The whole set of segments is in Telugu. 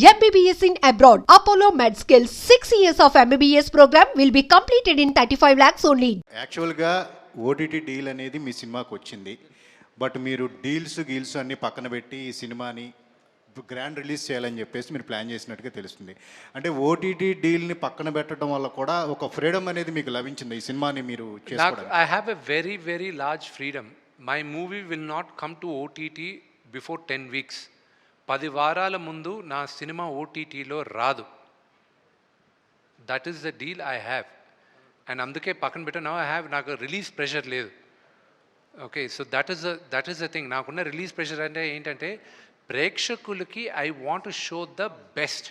MBBS in abroad. Apollo MedSkill 6 years of MBBS program will be completed in 35 lakhs only. యాక్చువల్గా ఓటీటీ డీల్ అనేది మీ సినిమాకి వచ్చింది. బట్ మీరు గీల్స్ అన్నీ పక్కన పెట్టి ఈ సినిమాని గ్రాండ్ రిలీజ్ చేయాలని చెప్పేసి మీరు ప్లాన్ చేసినట్టుగా తెలుస్తుంది. అంటే ఓటీటీ డీల్ని పక్కన పెట్టడం వల్ల కూడా ఒక ఫ్రీడమ్ అనేది మీకు లభించింది ఈ సినిమాని మీరు చేసుకోవడానికి. I have a very, very large freedom. My movie will not come to OTT before 10 weeks. 10 వారాల ముందు నా సినిమా ఓటీటీలో రాదు. That is the deal I have. And అందుకే పక్కన పెట్టా నాకు రిలీజ్ ప్రెషర్ లేదు. Okay, so that is the thing. నాకున్న రిలీజ్ ప్రెషర్ అంటే ఏంటంటే ప్రేక్షకులకి I want to show the best,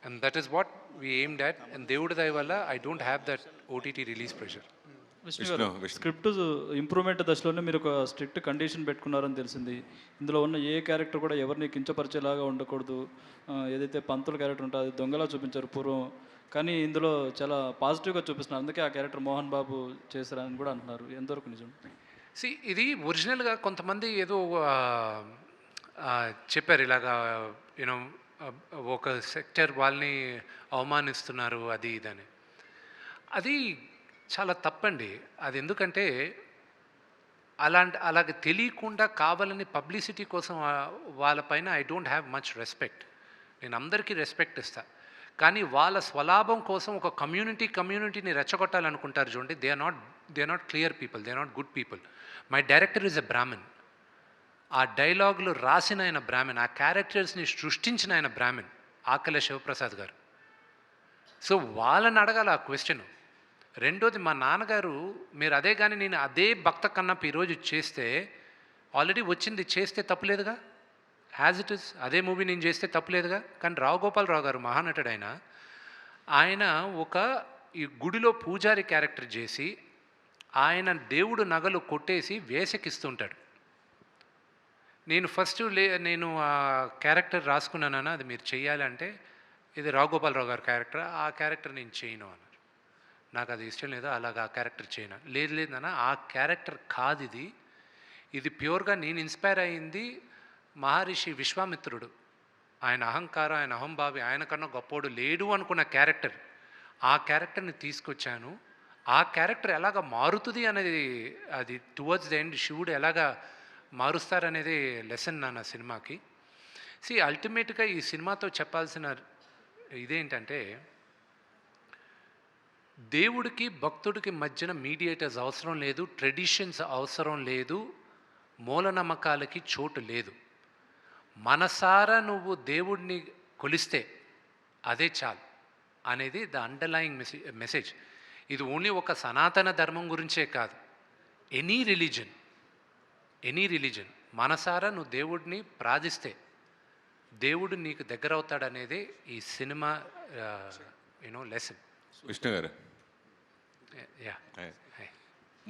and that is what we aimed at. And దేవుడి దయ వల్ల I don't have that OTT release pressure. Script improvement దశలోనే మీరు ఒక స్ట్రిక్ట్ కండిషన్ పెట్టుకున్నారని తెలిసింది. ఇందులో ఉన్న ఏ క్యారెక్టర్ కూడా ఎవరిని కించపరిచేలాగా ఉండకూడదు. ఏదైతే పంతుల క్యారెక్టర్ ఉంటుందో అది దొంగలా చూపించారు పూర్వం, కానీ ఇందులో చాలా పాజిటివ్గా చూపిస్తున్నారు. అందుకే ఆ క్యారెక్టర్ మోహన్ బాబు చేశారని కూడా అంటున్నారు. ఎంతవరకు నిజం? ఇది ఒరిజినల్గా కొంతమంది ఏదో చెప్పారు ఇలాగా, యూనో ఒక సెక్టర్ వాళ్ళని అవమానిస్తున్నారు అది ఇదని. అది చాలా తప్పండి. అది ఎందుకంటే అలాగే తెలియకుండా కావాలని పబ్లిసిటీ కోసం వాళ్ళపైన I don't have much respect. నేను అందరికీ రెస్పెక్ట్ ఇస్తా, కానీ వాళ్ళ స్వలాభం కోసం ఒక కమ్యూనిటీని రెచ్చగొట్టాలనుకుంటారు చూడండి. They are not clear people, they are not good people. My director is a Brahmin. ఆ డైలాగులు రాసిన ఆయన బ్రాహ్మణ్, ఆ క్యారెక్టర్స్ని సృష్టించిన ఆయన బ్రాహ్మణ్, ఆకల శివప్రసాద్ గారు. సో వాళ్ళని అడగాలి ఆ క్వశ్చన్. రెండోది, మా నాన్నగారు మీరు అదే కానీ నేను అదే భక్త కన్నప్ప ఈరోజు చేస్తే ఆల్రెడీ వచ్చింది, చేస్తే తప్పులేదుగా. యాజ్ ఇట్ ఇస్ అదే మూవీ నేను చేస్తే తప్పులేదుగా. కానీ రావు గోపాలరావు గారు మహానటుడు, ఆయన ఒక ఈ గుడిలో పూజారి క్యారెక్టర్ చేసి ఆయన దేవుడు నగలు కొట్టేసి వేసకిస్తుంటాడు. నేను నేను ఆ క్యారెక్టర్ రాసుకున్నానన్నా అది మీరు చెయ్యాలంటే ఇది రావు గోపాలరావు గారి క్యారెక్టర్, ఆ క్యారెక్టర్ నేను చేయను అన్నారు. నాకు అది ఇష్టం లేదు, అలాగా ఆ క్యారెక్టర్ చేయను. లేదన్నా ఆ క్యారెక్టర్ కాదు ఇది ప్యూర్గా నేను ఇన్స్పైర్ అయ్యింది మహర్షి విశ్వామిత్రుడు. ఆయన అహంకారం, ఆయన అహంభావి, ఆయన కన్నా గొప్పోడు లేడు అనుకున్న క్యారెక్టర్, ఆ క్యారెక్టర్ని తీసుకొచ్చాను. ఆ క్యారెక్టర్ ఎలాగ మారుతుంది అనేది, అది టువర్డ్స్ ద ఎండ్ శివుడు ఎలాగా మారుస్తారనేది లెసన్ నా సినిమాకి. అల్టిమేట్గా ఈ సినిమాతో చెప్పాల్సిన ఇదేంటంటే, దేవుడికి భక్తుడికి మధ్యన మీడియేటర్స్ అవసరం లేదు, ట్రెడిషన్స్ అవసరం లేదు, మూలనమ్మకాలకి చోటు లేదు. మనసారా నువ్వు దేవుడిని కొలిస్తే అదే చాలు అనేది ద అండర్లయింగ్ మెసేజ్. ఇది ఓన్లీ ఒక సనాతన ధర్మం గురించే కాదు, ఎనీ రిలీజన్ మనసారా నువ్వు దేవుడిని ప్రార్థిస్తే దేవుడు నీకు దగ్గర అవుతాడనేదే ఈ సినిమా లెసన్. విష్ణు గారు,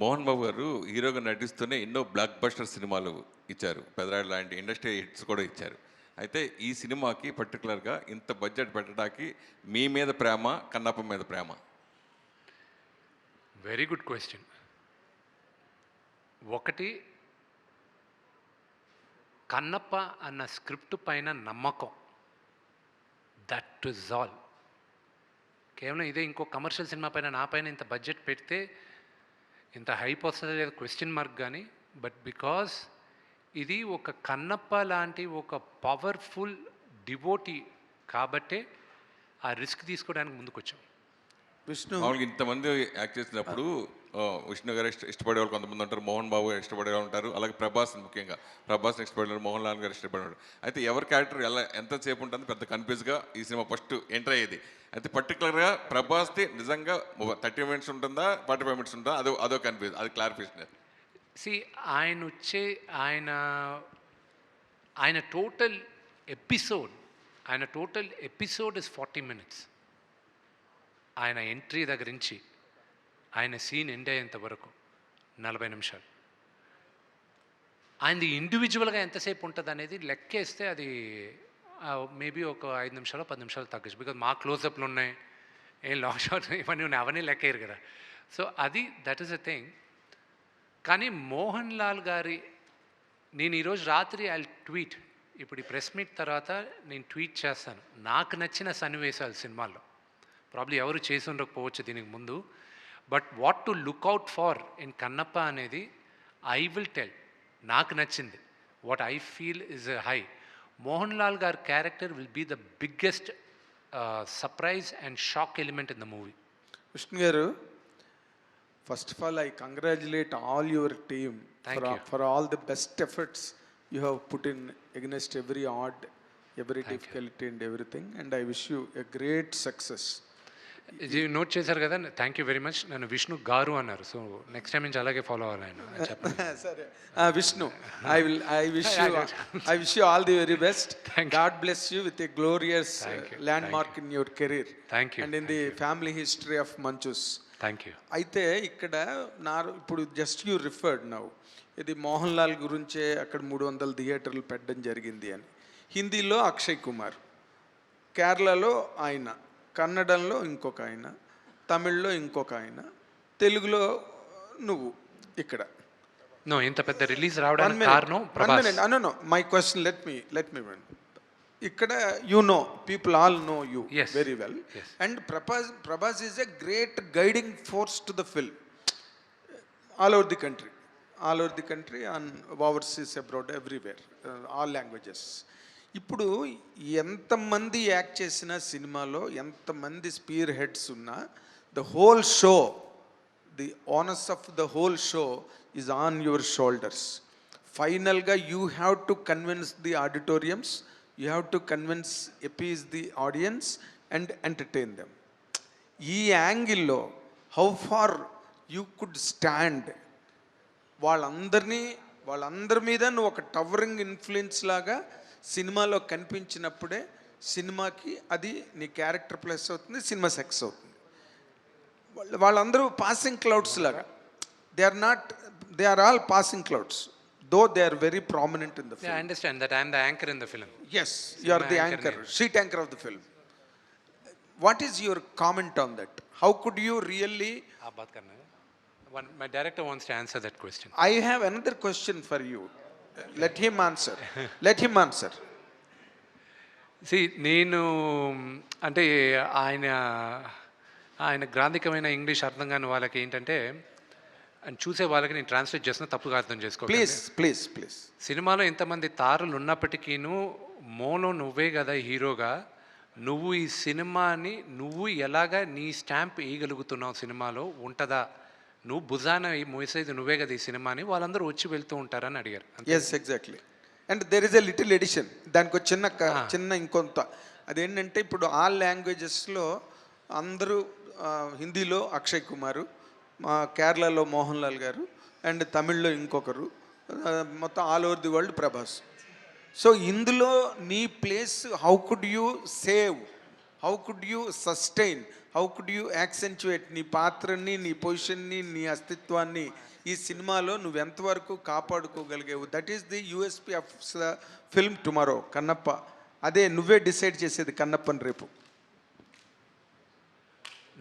మోహన్ బాబు గారు హీరోగా నటిస్తూనే ఎన్నో బ్లాక్ బస్టర్ సినిమాలు ఇచ్చారు, పెదరాడు లాంటి ఇండస్ట్రీ హిట్స్ కూడా ఇచ్చారు. అయితే ఈ సినిమాకి పర్టికులర్గా ఇంత బడ్జెట్ పెట్టడానికి మీ మీద ప్రేమ, కన్నప్ప మీద ప్రేమ? Very good question. ఒకటి, కన్నప్ప అన్న స్క్రిప్ట్ పైన నమ్మకం, దట్ ఇస్ ఆల్. కేవలం ఇదే ఇంకో కమర్షియల్ సినిమా పైన నా పైన ఇంత బడ్జెట్ పెడితే ఇంత హైప్ వస్తుందో లేదు క్వశ్చన్ మార్క్. కానీ బట్ బికాస్ ఇది ఒక కన్నప్ప లాంటి ఒక పవర్ఫుల్ డివోటీ కాబట్టే ఆ రిస్క్ తీసుకోవడానికి ముందుకు వచ్చాం. విష్ణు ఇంతమంది యాక్ట్ చేసినప్పుడు విష్ణు గారు ఇష్టపడే వాళ్ళు కొంతమంది ఉంటారు, మోహన్ బాబు గారు ఇష్టపడే వాళ్ళు ఉంటారు, అలాగే ముఖ్యంగా ప్రభాస్ని ఇష్టపడేవారు, మోహన్ లాల్ గారు ఇష్టపడేవాడు. అయితే ఎవరి క్యారెక్టర్ ఎంతసేపు ఉంటుంది పెద్ద కన్ఫ్యూజ్గా ఈ సినిమా ఫస్ట్ ఎంటర్ అయ్యేది. అయితే పర్టికులర్గా ప్రభాస్ది నిజంగా 30 మినిట్స్ ఉంటుందా, 45 మినిట్స్ ఉంటుందా, అదో కన్ఫ్యూజ్, అది క్లారిఫికేషన్. ఆయన టోటల్ ఎపిసోడ్ ఇస్ 40 minutes. ఆయన ఎంట్రీ దగ్గర నుంచి ఆయన సీన్ ఎండ్ అయ్యేంత వరకు 40 నిమిషాలు. ఆయనది ఇండివిజువల్గా ఎంతసేపు ఉంటుంది అనేది లెక్కేస్తే అది మేబీ ఒక 5 నిమిషాలు 10 నిమిషాలు తగ్గచ్చు. బికాజ్ మా క్లోజప్లు ఉన్నాయి, ఏం లాంగ్ షాట్ ఇవన్నీ ఉన్నాయి, అవన్నీ లెక్కేయరు కదా. So that is a thing. కానీ మోహన్ లాల్ గారి, నేను ఈరోజు రాత్రి ఐ ట్వీట్ ఇప్పుడు ఈ ప్రెస్ మీట్ తర్వాత నేను ట్వీట్ చేస్తాను నాకు నచ్చిన సన్నివేశాలు సినిమాల్లో. ప్రాబ్లీ ఎవరు చేసి ఉండకపోవచ్చు దీనికి ముందు, but what to look out for in Kannappa అనేది ఐ విల్ టెల్. నాకు నచ్చింది what I feel is high. Mohan Lal గారి character will be the biggest surprise and shock element in the movie. Vishnu గారు, first of all I congratulate all your team for all the best efforts you have put in against every odd, every difficulty and everything, and I wish you a great success. ఇది నోట్ చేశారు కదా, థ్యాంక్ యూ వెరీ మచ్. నన్ను విష్ణు గారు అన్నారు, సో నెక్స్ట్ టైం నుంచి అలాగే ఫాలో అవ్వాలి ఆయన చెప్పండి. సరే Vishnu, I wish you all the very best. God bless you with a glorious landmark in your career. Thank you. And in the family history of Manchus. Thank you. అయితే ఇక్కడ ఇప్పుడు జస్ట్ యూ రిఫర్డ్ నౌ, ఇది మోహన్ లాల్ గురించే అక్కడ 300 థియేటర్లు పెట్టడం జరిగింది అని. హిందీలో అక్షయ్ కుమార్, కేరళలో ఆయన, కన్నడంలో ఇంకొక ఆయన, తమిళ్లో ఇంకొక ఆయన, తెలుగులో నువ్వు. ఇక్కడ నో ఇంత పెద్ద రిలీజ్ రావడానికి కారణం Prabhas. My question, let me win. ఇక్కడ you know, people all know you very well, and Prabhas is a great guiding force to the film all over the country and overseas, abroad, everywhere, all languages. ఇప్పుడు ఎంతమంది యాక్ట్ చేసిన సినిమాలో ఎంతమంది స్పీర్ హెడ్స్ ఉన్నా, the whole show, the honours of the whole show is on your shoulders. ఫైనల్గా you have to convince the auditoriums, you have to convince, appease the audience and entertain them. ఈ యాంగిల్లో how far you could stand, వాళ్ళందరి మీద నువ్వు ఒక టవరింగ్ ఇన్ఫ్లుయెన్స్ లాగా సినిమాలో కనిపించినప్పుడే సినిమాకి అది నీ క్యారెక్టర్ ప్లస్ అవుతుంది, సినిమా సక్సెస్ అవుతుంది. వాళ్ళందరూ పాసింగ్ క్లౌడ్స్ లాగా, they are all passing clouds, though they are very prominent in the film. I understand that I am the anchor in the film. Yes, you are the anchor, sheet anchor of the film. What is your comment on that? How could you really... My director wants to answer that question. I have another question for you. Let him answer. See, నేను అంటే ఆయన గ్రాంధికమైన ఇంగ్లీష్ అర్థం కాని వాళ్ళకి ఏంటంటే, అని చూసే వాళ్ళకి నేను ట్రాన్స్లేట్ చేసిన తప్పుగా అర్థం చేసుకో. ప్లీజ్. సినిమాలో ఎంతమంది తారలు ఉన్నప్పటికీను మోలో నువ్వే కదా హీరోగా, నువ్వు ఈ సినిమాని నువ్వు ఎలాగా నీ స్టాంప్ వేయగలుగుతున్నావు సినిమాలో ఉంటుందా, నువ్వు భుజాన మోసేది నువ్వే కదా ఈ సినిమాని, వాళ్ళందరూ వచ్చి వెళ్తూ ఉంటారని అడిగారు. Yes, exactly. And there is a little addition, దానికి ఒక చిన్న ఇంకొంత, అదేంటంటే ఇప్పుడు ఆల్ లాంగ్వేజెస్లో అందరూ, హిందీలో అక్షయ్ కుమారు, కేరళలో మోహన్ లాల్ గారు, అండ్ తమిళ్లో ఇంకొకరు, మొత్తం all over the world Prabhas. So ఇందులో నీ place, how could you save, how could you sustain, how could you accentuate నీ పాత్రని, నీ పొజిషన్ని, నీ అస్తిత్వాన్ని ఈ సినిమాలో నువ్వు ఎంతవరకు కాపాడుకోగలిగావు? That is the USP of film tomorrow, Kannappa. అదే నువ్వే డిసైడ్ చేసేది కన్నప్పని రేపు.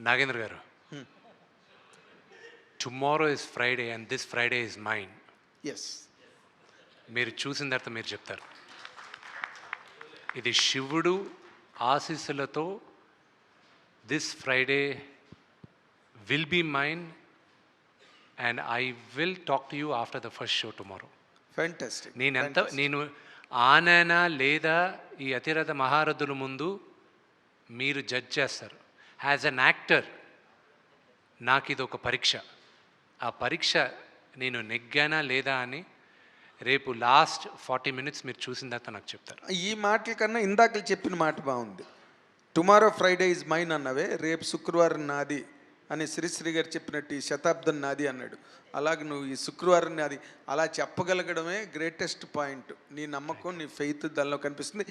నాగేంద్ర గారు, tomorrow is Friday and this Friday is mine. Yes, మీరు చూసిన తర్వాత మీరు చెప్తారు. ఇది శివుడు ఆశీస్సులతో this Friday will be mine and I will talk to you after the first show tomorrow. Fantastic. నేను ఆననా లేదా ఈ అతిరథ మహారథుల ముందు మీరు జడ్జ్ చేస్తారు. యాజ్ అన్ యాక్టర్ నాకు ఇది ఒక పరీక్ష. ఆ పరీక్ష నేను నెగ్గానా లేదా అని రేపు లాస్ట్ 40 minutes మీరు చూసిన తర్వాత నాకు చెప్తారు. ఈ మాటల కన్నా ఇందాక చెప్పిన మాట బాగుంది. టుమారో ఫ్రైడే ఇస్ మైన్ అన్నవే, రేపు శుక్రవారం నాది అని శ్రీశ్రీ గారు చెప్పినట్టు ఈ శతాబ్దం నాది అన్నాడు. అలాగే నువ్వు ఈ శుక్రవారం నాది అలా చెప్పగలగడమే గ్రేటెస్ట్ పాయింట్. నీ నమ్మకం, నీ ఫెయిత్ దానిలో కనిపిస్తుంది.